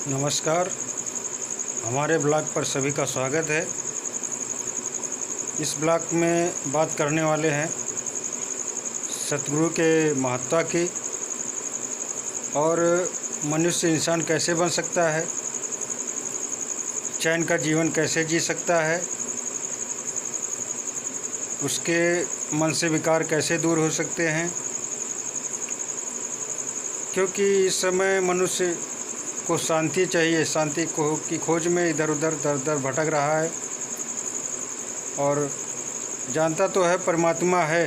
नमस्कार। हमारे ब्लॉग पर सभी का स्वागत है। इस ब्लॉग में बात करने वाले हैं सतगुरु के महत्ता की और मनुष्य इंसान कैसे बन सकता है, चैन का जीवन कैसे जी सकता है, उसके मन से विकार कैसे दूर हो सकते हैं। क्योंकि इस समय मनुष्य को शांति चाहिए, शांति की खोज में इधर उधर दर दर भटक रहा है और जानता तो है परमात्मा है,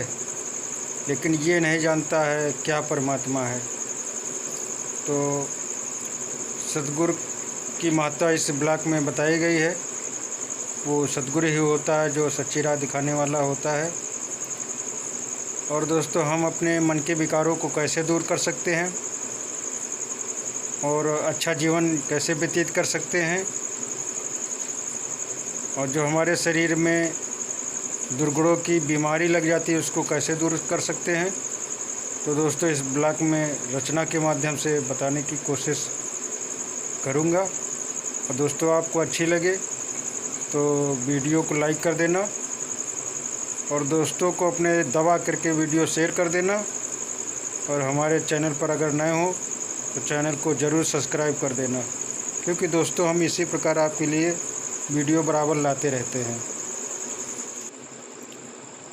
लेकिन ये नहीं जानता है क्या परमात्मा है। तो सतगुरु की महत्ता इस ब्लॉग में बताई गई है। वो सतगुरु ही होता है जो सच्ची राह दिखाने वाला होता है। और दोस्तों, हम अपने मन के विकारों को कैसे दूर कर सकते हैं और अच्छा जीवन कैसे व्यतीत कर सकते हैं, और जो हमारे शरीर में दुर्गुणों की बीमारी लग जाती है उसको कैसे दूर कर सकते हैं। तो दोस्तों, इस ब्लॉग में रचना के माध्यम से बताने की कोशिश करूँगा। और दोस्तों, आपको अच्छी लगे तो वीडियो को लाइक कर देना और दोस्तों को अपने दबा करके वीडियो शेयर कर देना। और हमारे चैनल पर अगर नए हो तो चैनल को ज़रूर सब्सक्राइब कर देना, क्योंकि दोस्तों हम इसी प्रकार आपके लिए वीडियो बराबर लाते रहते हैं।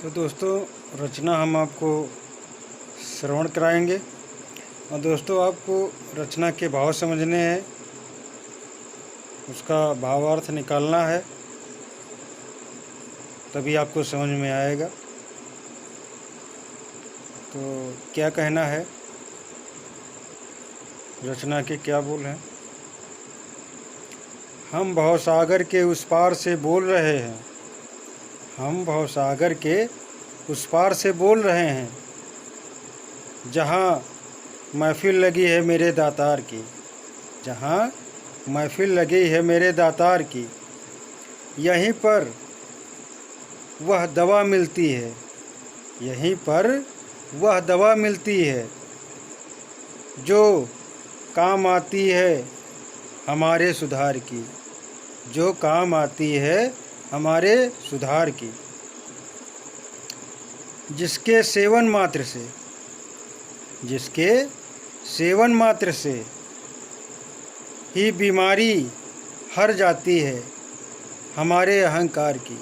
तो दोस्तों, रचना हम आपको श्रवण कराएंगे और दोस्तों आपको रचना के भाव समझने हैं, उसका भावार्थ निकालना है, तभी आपको समझ में आएगा। तो क्या कहना है, रचना के क्या बोल हैं। हम भवसागर के उस पार से बोल रहे हैं, हम भवसागर के उस पार से बोल रहे हैं, जहाँ महफिल लगी है मेरे दातार की, जहाँ महफिल लगी है मेरे दातार की, यहीं पर वह दवा मिलती है, यहीं पर वह दवा मिलती है जो काम आती है हमारे सुधार की, जो काम आती है हमारे सुधार की। जिसके सेवन मात्र से, जिसके सेवन मात्र से ही बीमारी हर जाती है हमारे अहंकार की,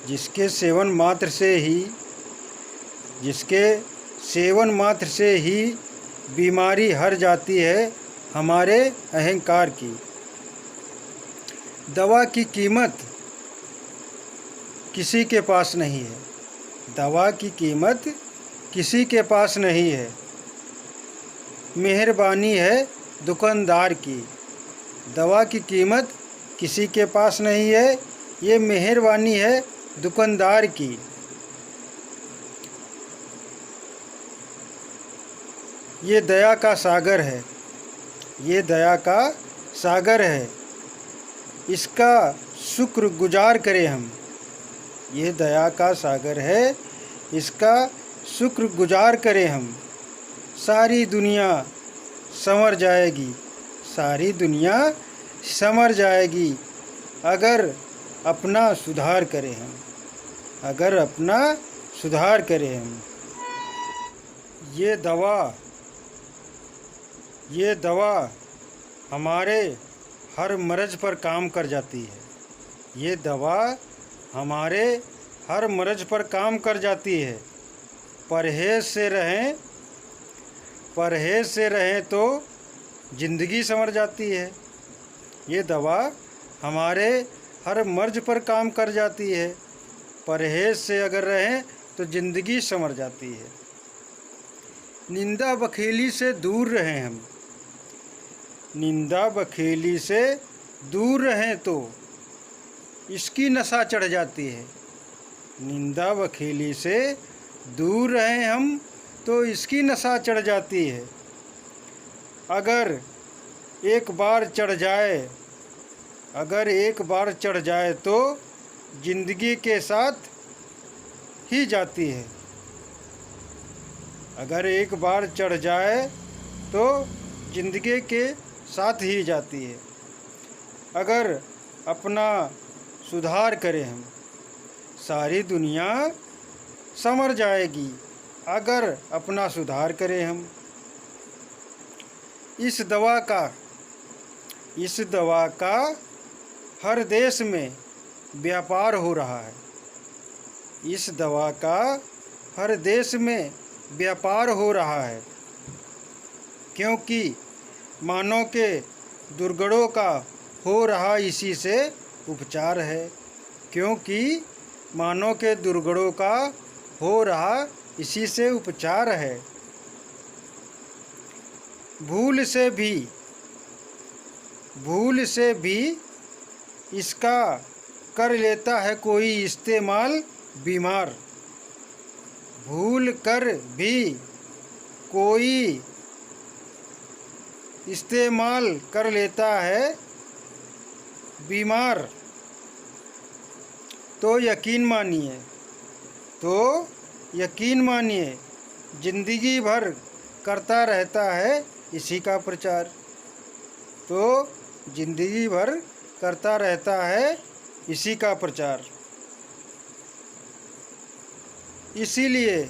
जिसके सेवन मात्र से ही, जिसके सेवन मात्र से ही बीमारी हर जाती है हमारे अहंकार की। दवा की कीमत किसी के पास नहीं है, दवा की कीमत किसी के पास नहीं है, मेहरबानी है दुकानदार की। दवा की कीमत किसी के पास नहीं है, ये मेहरबानी है दुकानदार की। ये दया का सागर है, ये दया का सागर है, इसका शुक्र गुजार करें हम। ये दया का सागर है, इसका शुक्र गुजार करें हम। सारी दुनिया संवर जाएगी, सारी दुनिया संवर जाएगी अगर अपना सुधार करें हम, अगर अपना सुधार करें हम। ये दवा हमारे हर मर्ज पर काम कर जाती है, ये दवा हमारे हर मर्ज पर काम कर जाती है। परहेज से रहें, परहेज से रहें तो ज़िंदगी संवर जाती है। ये दवा हमारे हर मर्ज पर काम कर जाती है, परहेज से अगर रहें तो ज़िंदगी संवर जाती है। निंदा बखेली से दूर रहें हम, निंदा बखेली से दूर रहें तो इसकी नशा चढ़ जाती है। निंदा बखेली से दूर रहें हम तो इसकी नशा चढ़ जाती है। अगर एक बार चढ़ जाए, अगर एक बार चढ़ जाए तो ज़िंदगी के साथ ही जाती है। अगर एक बार चढ़ जाए तो ज़िंदगी के साथ ही जाती है। अगर अपना सुधार करें हम, सारी दुनिया संवर जाएगी। अगर अपना सुधार करें हम। इस दवा का हर देश में व्यापार हो रहा है। इस दवा का हर देश में व्यापार हो रहा है, क्योंकि मानव के दुर्गुणों का हो रहा इसी से उपचार है। क्योंकि मानव के दुर्गुणों का हो रहा इसी से उपचार है। भूल से भी इसका कर लेता है कोई इस्तेमाल बीमार। भूल कर भी कोई इस्तेमाल कर लेता है बीमार। तो यकीन मानिए जिंदगी भर करता रहता है इसी का प्रचार। तो जिंदगी भर करता रहता है इसी का प्रचार। इसीलिए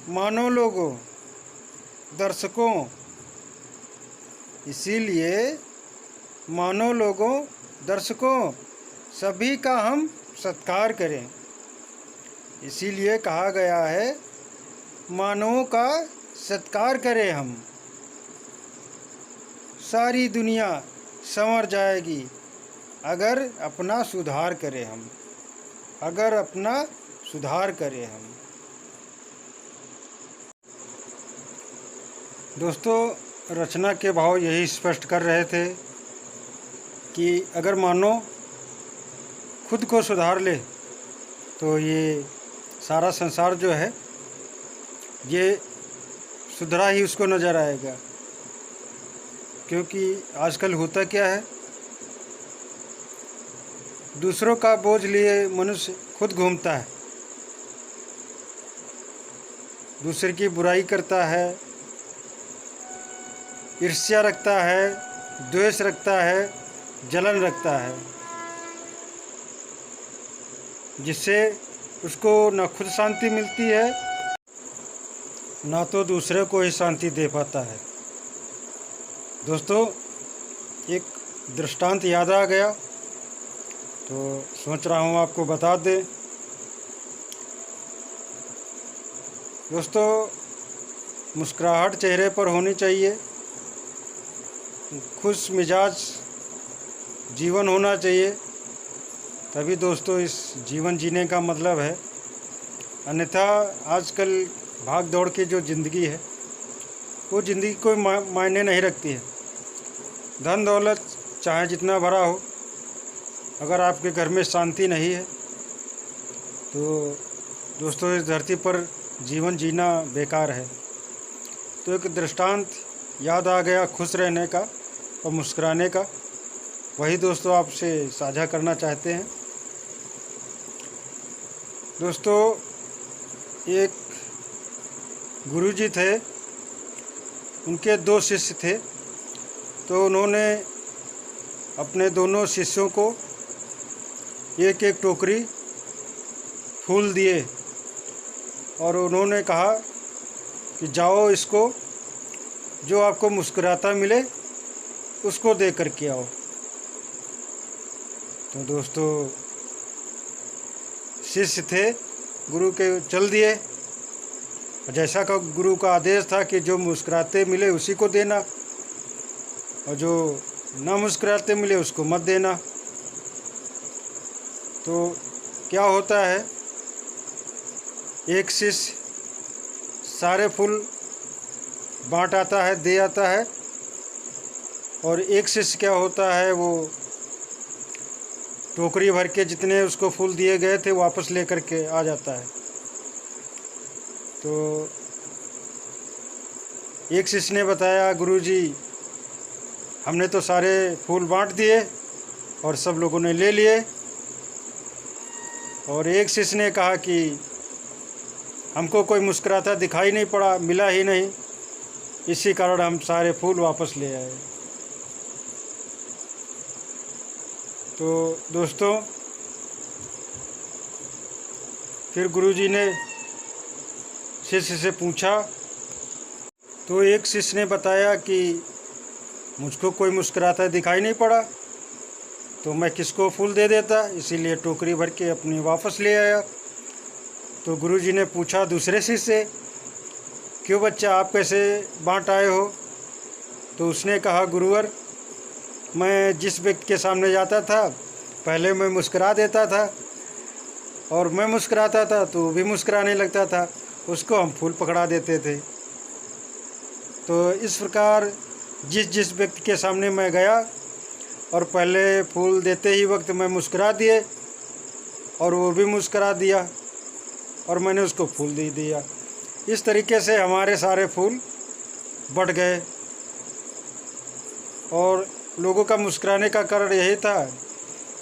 मानव लोगों, दर्शकों सभी का हम सत्कार करें। इसीलिए कहा गया है मानवों का सत्कार करें हम। सारी दुनिया संवर जाएगी अगर अपना सुधार करें हम। दोस्तों, रचना के भाव यही स्पष्ट कर रहे थे कि अगर मानव खुद को सुधार ले तो ये सारा संसार जो है ये सुधरा ही उसको नज़र आएगा। क्योंकि आजकल होता क्या है, दूसरों का बोझ लिए मनुष्य खुद घूमता है, दूसरे की बुराई करता है, ईर्ष्या रखता है, द्वेष रखता है, जलन रखता है, जिससे उसको न खुद शांति मिलती है ना तो दूसरे को ही शांति दे पाता है। दोस्तों, एक दृष्टांत याद आ गया तो सोच रहा हूँ आपको बता दें। दोस्तों, मुस्कुराहट चेहरे पर होनी चाहिए, खुश मिजाज जीवन होना चाहिए, तभी दोस्तों इस जीवन जीने का मतलब है। अन्यथा आजकल भाग दौड़ की जो ज़िंदगी है वो ज़िंदगी कोई मायने नहीं रखती है। धन दौलत चाहे जितना भरा हो, अगर आपके घर में शांति नहीं है तो दोस्तों इस धरती पर जीवन जीना बेकार है। तो एक दृष्टांत याद आ गया खुश रहने का और मुस्कुराने का, वही दोस्तों आपसे साझा करना चाहते हैं। दोस्तों, एक गुरुजी थे, उनके 2 शिष्य थे। तो उन्होंने अपने दोनों शिष्यों को एक एक टोकरी फूल दिए और उन्होंने कहा कि जाओ इसको जो आपको मुस्कुराता मिले उसको दे कर के आओ। तो दोस्तों शिष्य थे, गुरु के चल दिए, जैसा का गुरु का आदेश था कि जो मुस्कुराते मिले उसी को देना और जो ना मुस्कुराते मिले उसको मत देना। तो क्या होता है, एक शिष्य सारे फूल बांट आता है, दे आता है, और एक शिष्य क्या होता है वो टोकरी भर के जितने उसको फूल दिए गए थे वापस लेकर के आ जाता है। तो एक शिष्य ने बताया, गुरुजी हमने तो सारे फूल बांट दिए और सब लोगों ने ले लिए। और एक शिष्य ने कहा कि हमको कोई मुस्कुराता दिखाई नहीं पड़ा, मिला ही नहीं। इसी कारण हम सारे फूल वापस ले आए। तो दोस्तों, फिर गुरुजी ने शिष्य से पूछा, तो एक शिष्य ने बताया कि मुझको कोई मुस्कुराता दिखाई नहीं पड़ा, तो मैं किसको फूल दे देता, इसीलिए टोकरी भर के अपनी वापस ले आया। तो गुरुजी ने पूछा दूसरे शिष्य से, क्यों बच्चा, आप कैसे बांट आए हो? तो उसने कहा, गुरुवर, मैं जिस व्यक्ति के सामने जाता था पहले मैं मुस्कुरा देता था, और मैं मुस्कुराता था तो वो भी मुस्कुराने लगता था, उसको हम फूल पकड़ा देते थे। तो इस प्रकार जिस व्यक्ति के सामने मैं गया और पहले फूल देते ही वक्त मैं मुस्कुरा दिए और वो भी मुस्कुरा दिया और मैंने उसको फूल दे दिया। इस तरीके से हमारे सारे फूल बढ़ गए। और लोगों का मुस्कुराने का कारण यही था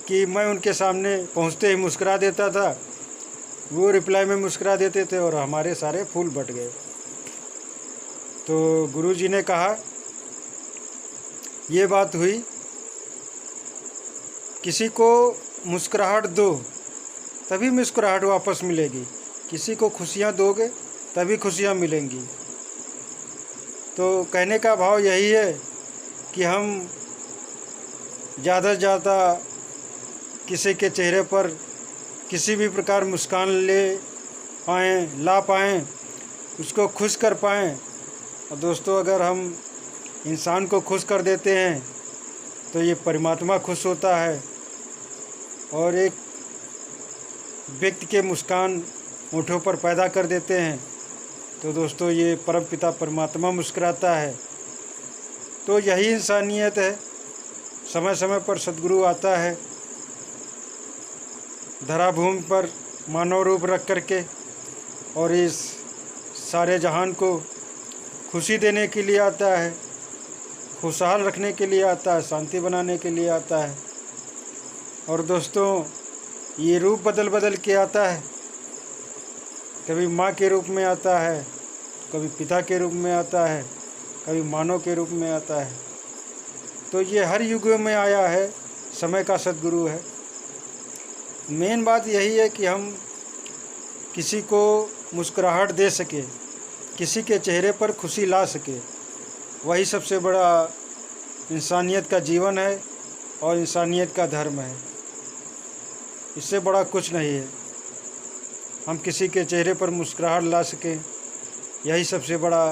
कि मैं उनके सामने पहुंचते ही मुस्कुरा देता था, वो रिप्लाई में मुस्कुरा देते थे और हमारे सारे फूल बढ़ गए। तो गुरुजी ने कहा, ये बात हुई, किसी को मुस्कुराहट दो तभी मुस्कुराहट वापस मिलेगी, किसी को खुशियाँ दोगे तभी खुशियाँ मिलेंगी। तो कहने का भाव यही है कि हम ज़्यादा से ज़्यादा किसी के चेहरे पर किसी भी प्रकार मुस्कान ला पाएँ, उसको खुश कर पाएँ। और दोस्तों, अगर हम इंसान को खुश कर देते हैं तो ये परमात्मा खुश होता है, और एक व्यक्ति के मुस्कान होठों पर पैदा कर देते हैं तो दोस्तों ये परमपिता परमात्मा मुस्कुराता है। तो यही इंसानियत है। समय समय पर सद्गुरु आता है धराभूमि पर मानव रूप रख करके, और इस सारे जहान को खुशी देने के लिए आता है, खुशहाल रखने के लिए आता है, शांति बनाने के लिए आता है। और दोस्तों, ये रूप बदल बदल के आता है। कभी माँ के रूप में आता है, कभी पिता के रूप में आता है, कभी मानव के रूप में आता है। तो ये हर युग में आया है, समय का सद्गुरु है। मेन बात यही है कि हम किसी को मुस्कुराहट दे सके, किसी के चेहरे पर खुशी ला सके, वही सबसे बड़ा इंसानियत का जीवन है और इंसानियत का धर्म है। इससे बड़ा कुछ नहीं है। हम किसी के चेहरे पर मुस्कुराहट ला सकें, यही सबसे बड़ा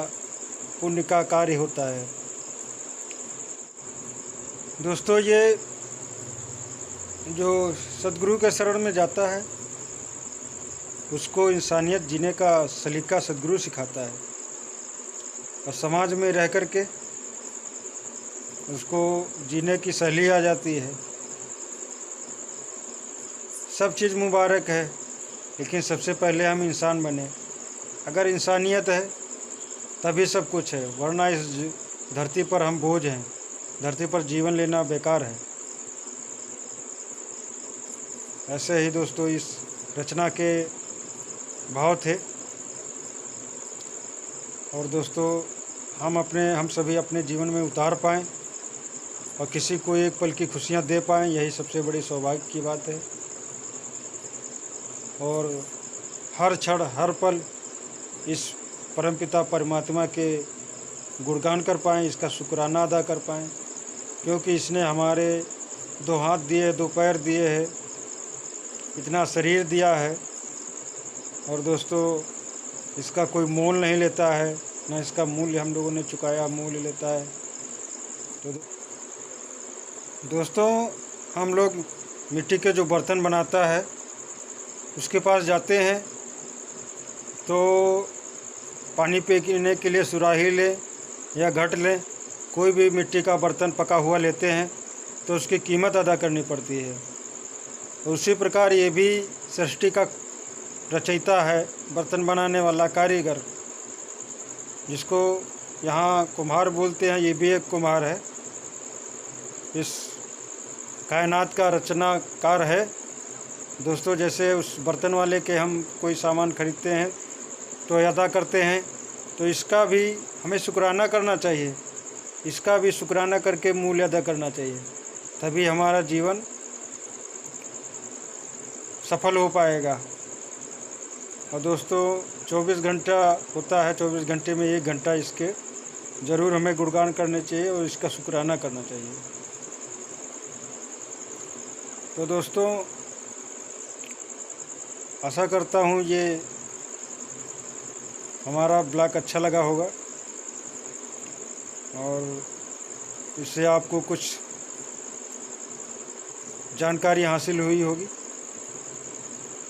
पुण्य का कार्य होता है। दोस्तों, ये जो सद्गुरु के शरण में जाता है उसको इंसानियत जीने का सलीका सद्गुरु सिखाता है, और समाज में रह कर के उसको जीने की शैली आ जाती है। सब चीज़ मुबारक है, लेकिन सबसे पहले हम इंसान बने। अगर इंसानियत है तभी सब कुछ है, वरना इस धरती पर हम बोझ हैं। धरती पर जीवन लेना बेकार है। ऐसे ही दोस्तों इस रचना के भाव थे। और दोस्तों, हम सभी अपने जीवन में उतार पाएँ और किसी को एक पल की खुशियाँ दे पाएँ, यही सबसे बड़ी सौभाग्य की बात है। और हर क्षण हर पल इस परमपिता परमात्मा के गुणगान कर पाएँ, इसका शुक्राना अदा कर पाएँ, क्योंकि इसने हमारे 2 हाथ दिए, 2 पैर दिए हैं, इतना शरीर दिया है। और दोस्तों, इसका कोई मोल नहीं लेता है, न इसका मूल्य हम लोगों ने चुकाया, मूल्य लेता है। तो दोस्तों, हम लोग मिट्टी के जो बर्तन बनाता है उसके पास जाते हैं तो पानी पीने के लिए सुराही लें या घट लें, कोई भी मिट्टी का बर्तन पका हुआ लेते हैं तो उसकी कीमत अदा करनी पड़ती है। उसी प्रकार ये भी सृष्टि का रचयिता है, बर्तन बनाने वाला कारीगर, जिसको यहाँ कुम्हार बोलते हैं, ये भी एक कुम्हार है। इस कायनात का रचनाकार है। दोस्तों, जैसे उस बर्तन वाले के हम कोई सामान खरीदते हैं तो अदा करते हैं, तो इसका भी हमें शुक्राना करना चाहिए, इसका भी शुक्राना करके मूल्य अदा करना चाहिए, तभी हमारा जीवन सफल हो पाएगा। और दोस्तों 24 घंटा होता है, 24 घंटे में 1 घंटा इसके ज़रूर हमें गुणगान करने चाहिए और इसका शुक्राना करना चाहिए। तो दोस्तों आशा करता हूँ ये हमारा ब्लॉग अच्छा लगा होगा और इससे आपको कुछ जानकारी हासिल हुई होगी,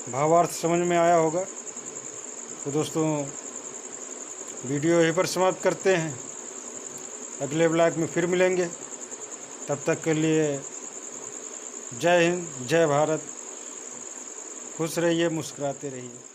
भावार्थ समझ में आया होगा। तो दोस्तों वीडियो यहीं पर समाप्त करते हैं, अगले ब्लॉग में फिर मिलेंगे। तब तक के लिए जय हिंद, जय भारत, खुश रहिए, मुस्कुराते रहिए।